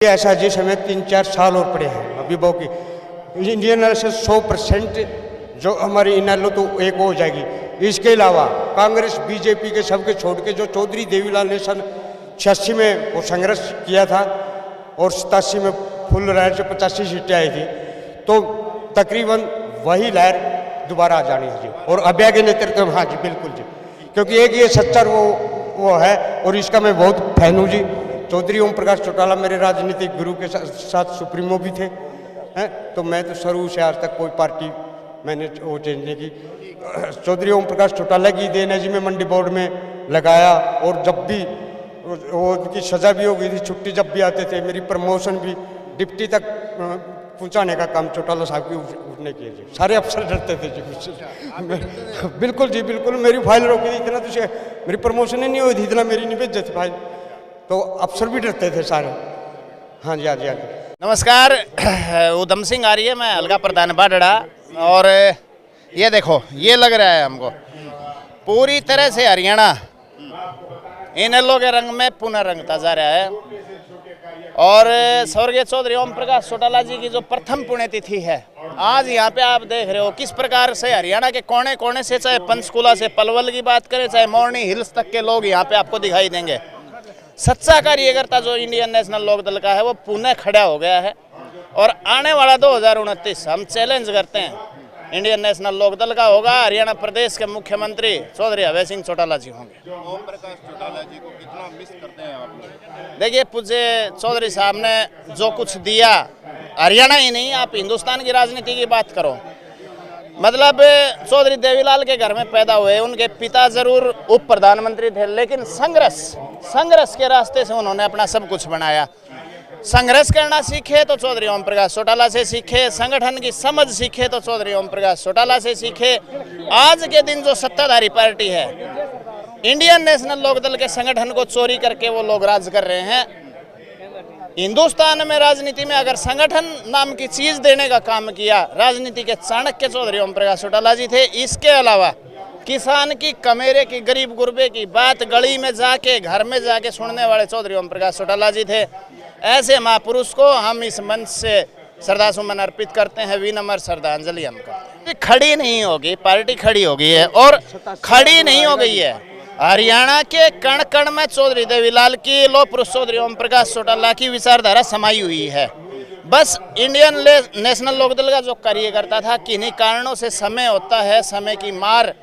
ऐसा जिस हमें 3-4 साल और पड़े हैं अभी बहुत की इंडियन से 100% जो हमारी इनलो तो एक हो जाएगी। इसके अलावा कांग्रेस बीजेपी के सबके छोड़ के जो चौधरी देवीलाल ने सन 86 में वो संघर्ष किया था और 87 में फुल लहर से 85 सीटें आई थी, तो तकरीबन वही लहर दोबारा आ जानी है जी। और अभ्या के नेतृत्व में, हाँ जी बिल्कुल जी, क्योंकि एक ये सच्चा वो है और इसका मैं बहुत फैन हूँ जी। चौधरी ओम प्रकाश चौटाला मेरे राजनीतिक गुरु के साथ सुप्रीमो भी थे हैं, तो मैं तो शुरू से आज तक कोई पार्टी मैंने वो चेंज नहीं की। चौधरी ओम प्रकाश चौटाला की देन है जी, मैं मंडी बोर्ड में लगाया और जब भी वो उनकी सज़ा भी हो गई थी, छुट्टी जब भी आते थे, मेरी प्रमोशन भी डिप्टी तक पहुंचाने का काम चौटाला साहब की उसने किया जी। सारे अफसर डरते थे जी मुझसे। बिल्कुल जी बिल्कुल, मेरी फाइल रोकी थी इतना, तो मेरी प्रमोशन ही नहीं हुई थी, इतना मेरी नहीं भेज थी फाइल, तो अफसर भी डरते थे सारे। हाँ जी हाँ जी हाँ जी। नमस्कार, उधम सिंह आ रही है, मैं अलगा प्रधान बाडड़ा। और ये देखो, ये लग रहा है हमको पूरी तरह से हरियाणा इनेलो के रंग में पुनः रंगता जा रहा है। और स्वर्गीय चौधरी ओम प्रकाश चौटाला जी की जो प्रथम पुण्यतिथि है, आज यहाँ पे आप देख रहे हो किस प्रकार से हरियाणा के कोने कोने से, चाहे पंचकुला से पलवल की बात करें, चाहे मोरनी हिल्स तक के लोग यहाँ पे आपको दिखाई देंगे। सच्चा कार्यकर्ता जो इंडियन नेशनल लोक दल का है वो पुनः खड़ा हो गया है। और आने वाला 2029 हम चैलेंज करते हैं इंडियन नेशनल लोक दल का होगा। हरियाणा प्रदेश के मुख्यमंत्री चौधरी अभय सिंह चौटाला जी होंगे। ओम प्रकाश चौटाला जी को कितना मिस करते हैं आप लोग? देखिए, पूज्य चौधरी साहब ने जो कुछ दिया, हरियाणा ही नहीं, आप हिंदुस्तान की राजनीति की बात करो, मतलब चौधरी देवीलाल के घर में पैदा हुए, उनके पिता जरूर उप प्रधानमंत्री थे, लेकिन संघर्ष के रास्ते से उन्होंने अपना सब कुछ बनाया। संघर्ष करना सीखे तो चौधरी ओम प्रकाश चौटाला से सीखे, संगठन की समझ सीखे तो चौधरी ओम प्रकाश चौटाला से सीखे। आज के दिन जो सत्ताधारी पार्टी है, इंडियन नेशनल लोकदल के संगठन को चोरी करके वो लोग राज कर रहे हैं। हिंदुस्तान में राजनीति में अगर संगठन नाम की चीज देने का काम किया, राजनीति के चाणक्य चौधरी ओम प्रकाश चौटाला जी थे। इसके अलावा किसान की, कमेरे की, गरीब गुरबे की बात गली में जाके, घर में जाके सुनने वाले चौधरी ओम प्रकाश चौटाला जी थे। ऐसे महापुरुष को हम इस मंच से श्रद्धासुमन अर्पित करते हैं, विनम्र श्रद्धांजलि हम करते हैं। खड़ी नहीं होगी, पार्टी खड़ी हो गई है और खड़ी नहीं हो गई है। हरियाणा के कण कण में चौधरी देवीलाल की, लौह पुरुष चौधरी ओम प्रकाश चौटाला की विचारधारा समाई हुई है। बस इंडियन नेशनल लोकदल का जो कार्यकर्ता था, किन्हीं कारणों से समय होता है, समय की मार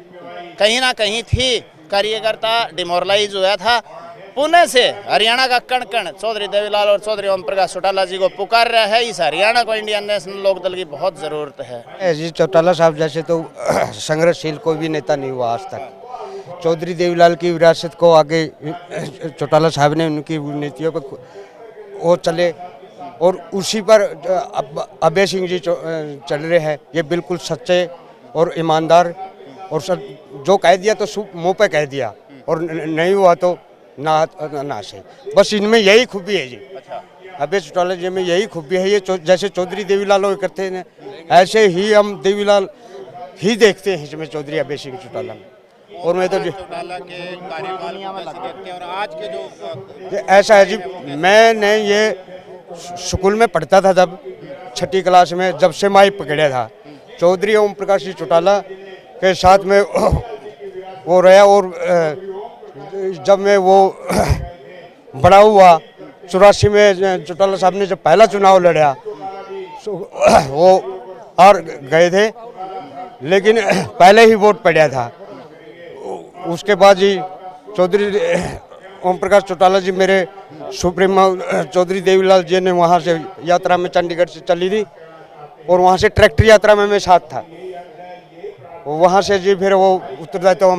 कहीं ना कहीं थी, कार्यकर्ता डिमोरलाइज हुआ था। पुणे से हरियाणा का कण कण चौधरी देवीलाल और चौधरी ओम प्रकाश चौटाला जी को पुकार रहा है। इस हरियाणा को इंडियन नेशनल लोकदल की बहुत जरूरत है जी। चौटाला साहब जैसे तो संघर्षशील कोई भी नेता नहीं हुआ आज तक। चौधरी देवीलाल की विरासत को आगे चौटाला साहब ने, उनकी नीतियों पर वो चले और उसी पर अभय सिंह जी चल रहे हैं। ये बिल्कुल सच्चे और ईमानदार, और जो कह दिया तो मुँह पे कह दिया और नहीं हुआ तो ना सही। बस इनमें यही खूबी है जी। अभय चौटाला जी में यही खूबी है। ये जैसे चौधरी देवीलाल वो करते हैं, ऐसे ही हम देवीलाल ही देखते हैं इसमें चौधरी अभय सिंह चौटाला में। और मैं तो चौटाला के कार्यकाल में देखते हैं और आज के जो ऐसा है जी, मैंने ये स्कूल में पढ़ता था जब 6ठी क्लास में, जब से माई पकड़ा था चौधरी ओम प्रकाश जी चौटाला के साथ में वो रहा। और जब मैं वो बड़ा हुआ 84 में चौटाला साहब ने जब पहला चुनाव लड़ा, वो और गए थे, लेकिन पहले ही वोट पड़ा था। उसके बाद जी चौधरी ओम प्रकाश चौटाला जी मेरे सुप्रीमो चौधरी देवीलाल जी ने वहाँ से यात्रा में चंडीगढ़ से चली थी और वहाँ से ट्रैक्टर यात्रा में मैं साथ था। वहाँ से जी फिर वो उत्तरदायित्व तो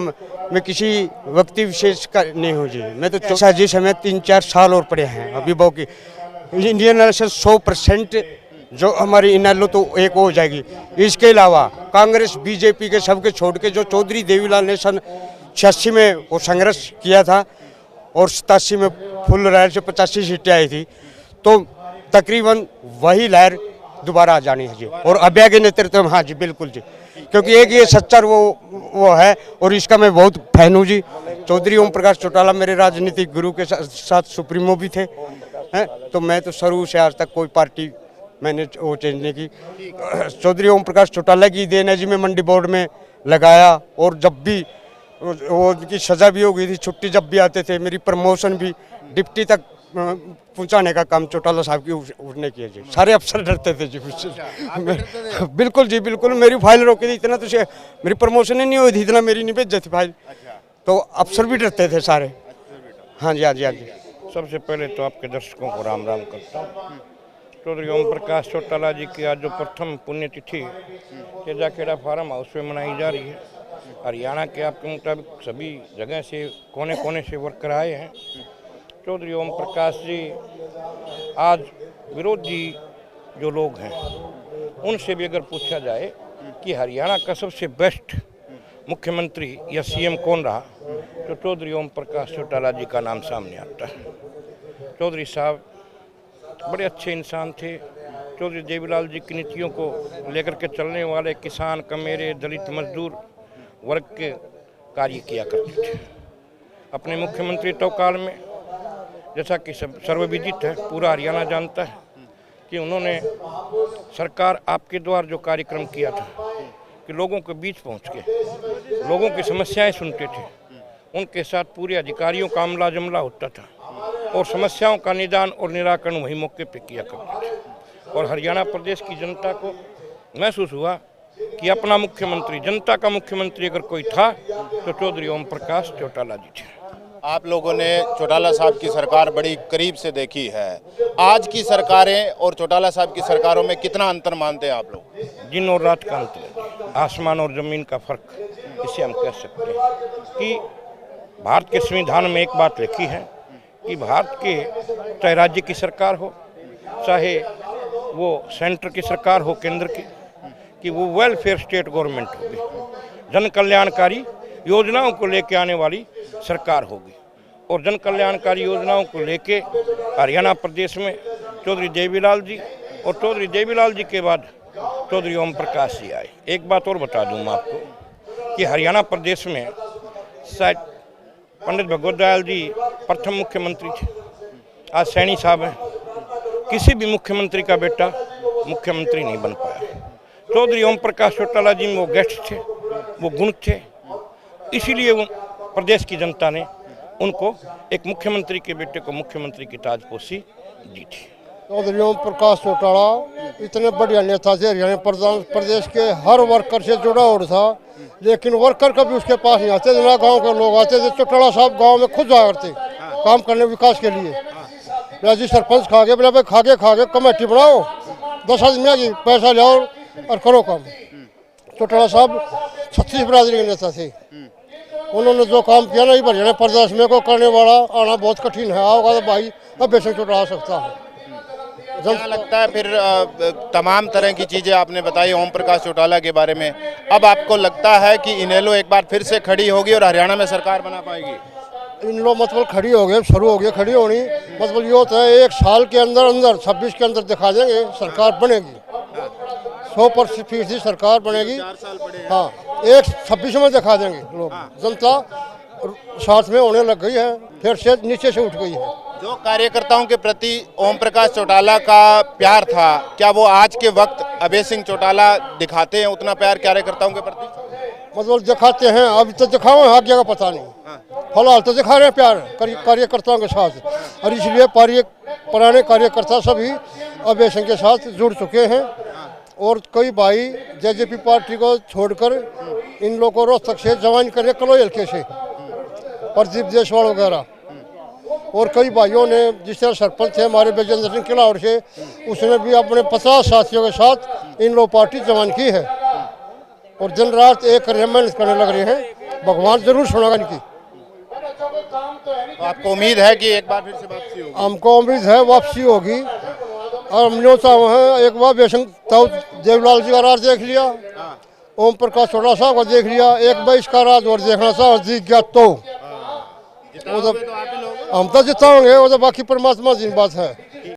मैं किसी व्यक्ति विशेष का नहीं हूँ जी। मैं तो जिस हमें 3-4 साल और पड़े हैं अभी बहुत की इंडियन से 100% जो हमारी इनलो तो एक हो जाएगी। इसके अलावा कांग्रेस बीजेपी के सबके छोड़ के जो चौधरी देवीलाल ने सन 86 में वो संघर्ष किया था और 87 में फुल लहर से 85 सीटें आई थी, तो तकरीबन वही लहर दोबारा आ जानी है जी। और अभ्या के नेतृत्व में, हाँ जी बिल्कुल जी, क्योंकि एक ये सच्चा वो है और इसका मैं बहुत फैन हूँ जी। चौधरी ओम प्रकाश चौटाला मेरे राजनीतिक गुरु के साथ सुप्रीमो भी थे हैं, तो मैं तो शुरू से आज तक कोई पार्टी मैंने वो चेंज नहीं की। चौधरी ओम प्रकाश चौटाला की देन है जी, मैं मंडी बोर्ड में लगाया, और जब भी वो उनकी सज़ा भी हो गई थी, छुट्टी जब भी आते थे, मेरी प्रमोशन भी डिप्टी तक पहुंचाने का काम चौटाला साहब की उसने किया जी। सारे अफसर डरते थे जी मुझसे। बिल्कुल जी बिल्कुल, मेरी फाइल रोकी थी, इतना तो मेरी प्रमोशन ही नहीं हुई थी, इतना मेरी नहीं भेजी थी फाइल, तो अफसर भी डरते थे सारे। हाँ जी हाँ जी हाँ जी। सबसे पहले तो आपके दर्शकों को राम राम करता हूँ। चौधरी ओम प्रकाश चौटाला जी की आज जो प्रथम पुण्यतिथि तेजाखेड़ा फार्म हाउस में मनाई जा रही है। हरियाणा के आपके मुताबिक सभी जगह से कोने कोने से वर्कर आए हैं। चौधरी ओम प्रकाश जी आज विरोधी जो लोग हैं उनसे भी अगर पूछा जाए कि हरियाणा का सबसे बेस्ट मुख्यमंत्री या सीएम कौन रहा, तो चौधरी ओम प्रकाश चौटाला जी का नाम सामने आता है। चौधरी साहब बड़े अच्छे इंसान थे। चौधरी देवीलाल जी की नीतियों को लेकर के चलने वाले किसान, कमेरे, दलित, मजदूर वर्ग के कार्य किया करते थे। अपने मुख्यमंत्री काल में, जैसा कि सर्वविदित है, पूरा हरियाणा जानता है कि उन्होंने सरकार आपके द्वार जो कार्यक्रम किया था कि लोगों के बीच पहुंच के लोगों की समस्याएं सुनते थे, उनके साथ पूरे अधिकारियों का अमला जमला होता था और समस्याओं का निदान और निराकरण वही मौके पे किया करते थे। और हरियाणा प्रदेश की जनता को महसूस हुआ कि अपना मुख्यमंत्री, जनता का मुख्यमंत्री अगर कोई था तो चौधरी ओम प्रकाश चौटाला जी थे। आप लोगों ने चौटाला साहब की सरकार बड़ी करीब से देखी है। आज की सरकारें और चौटाला साहब की सरकारों में कितना अंतर मानते हैं आप लोग? दिन और रात का अंतर है, आसमान और ज़मीन का फर्क, इसे हम कह सकते हैं कि भारत के संविधान में एक बात लिखी है कि भारत के चाहे राज्य की सरकार हो, चाहे वो सेंटर की सरकार हो, केंद्र की, कि वो वेलफेयर स्टेट गवर्नमेंट होगी, जन कल्याणकारी योजनाओं को लेके आने वाली सरकार होगी। और जन कल्याणकारी योजनाओं को लेके हरियाणा प्रदेश में चौधरी देवीलाल जी, और चौधरी देवीलाल जी के बाद चौधरी ओम प्रकाश जी आए। एक बात और बता दूँ मैं आपको कि हरियाणा प्रदेश में शायद पंडित भगवत दयाल जी प्रथम मुख्यमंत्री थे, आज सैनी साहब हैं। किसी भी मुख्यमंत्री का बेटा मुख्यमंत्री नहीं बन पाया। चौधरी ओम प्रकाश चौटाला जी में वो गेस्ट थे, वो गुण थे, इसीलिए वो प्रदेश की जनता ने उनको एक मुख्यमंत्री के बेटे को मुख्यमंत्री की ताजपोशी दी थी। चौधरी ओम प्रकाश चौटाला इतने बढ़िया नेता थे, हरियाणा प्रदेश के हर वर्कर से जुड़ा हुआ था, लेकिन वर्कर कभी उसके पास नहीं आते थे, ना गाँव के लोग आते थे। चौटाला साहब गाँव में खुद जाया करते काम करने विकास के लिए। राजी सरपंच खा गए, बोले भाई खा गए कमेटी बनाओ, 10 आदमी की पैसा लाओ और करो काम। चौटाला साहब 36 बिरादरी के नेता थे। उन्होंने जो काम किया ना, हरियाणा प्रदेश में को करने वाला आना बहुत कठिन है। आओगा तो भाई अब बेशक चौटाला सकता है। क्या लगता है फिर तमाम तरह की चीज़ें आपने बताई ओम प्रकाश चौटाला के बारे में, अब आपको लगता है कि इनेलो एक बार फिर से खड़ी होगी और हरियाणा में सरकार बना पाएगी? इन लोग मतलब खड़ी हो गए, शुरू हो गई खड़ी होनी, मतलब ये होता है 1 साल के अंदर 26 के अंदर दिखा देंगे सरकार बनेगी, 100% सरकार बनेगी। हाँ, 26 में दिखा देंगे लोग। जनता साथ में होने लग गई है, फिर से नीचे से उठ गई है। जो कार्यकर्ताओं के प्रति ओम प्रकाश चौटाला का प्यार था, क्या वो आज के वक्त अभय सिंह चौटाला दिखाते हैं उतना प्यार कार्यकर्ताओं के प्रति? मतलब दिखाते हैं, अभी तो दिखाओ आगे का पता नहीं, फिलहाल तो दिखा रहे हैं प्यार कार्यकर्ताओं के साथ। और इसलिए पुराने कार्यकर्ता सभी अभय सिंह के साथ जुड़ चुके हैं। और कई भाई जेजेपी पार्टी को छोड़कर इन लोगों को रोहतक से ज्वाइन करे, कलोई हल्के से, प्रदीप जायसवाल वगैरह। और कई भाइयों ने, जिस तरह सरपंच थे हमारे बैजेंद्र सिंह किलावर से, उसने भी अपने 50 साथियों के साथ इन लोग पार्टी ज्वाइन की है। और दिन रात एक मेहनत करने लग रहे हैं, भगवान जरूर सुनेगा इनकी। तो आपको उम्मीद है कि एक बार फिर से वापसी होगी? हमको उम्मीद है वापसी होगी। और हम न्योता हैं, एक बार बेशंक देवलाल जी का राज देख लिया, ओम प्रकाश चौटाला साहब को देख लिया, एक बार इसका राज और देखना था, और जीत गया तो हम तो जिताओगे, वो तो बाकी परमात्मा की बात है।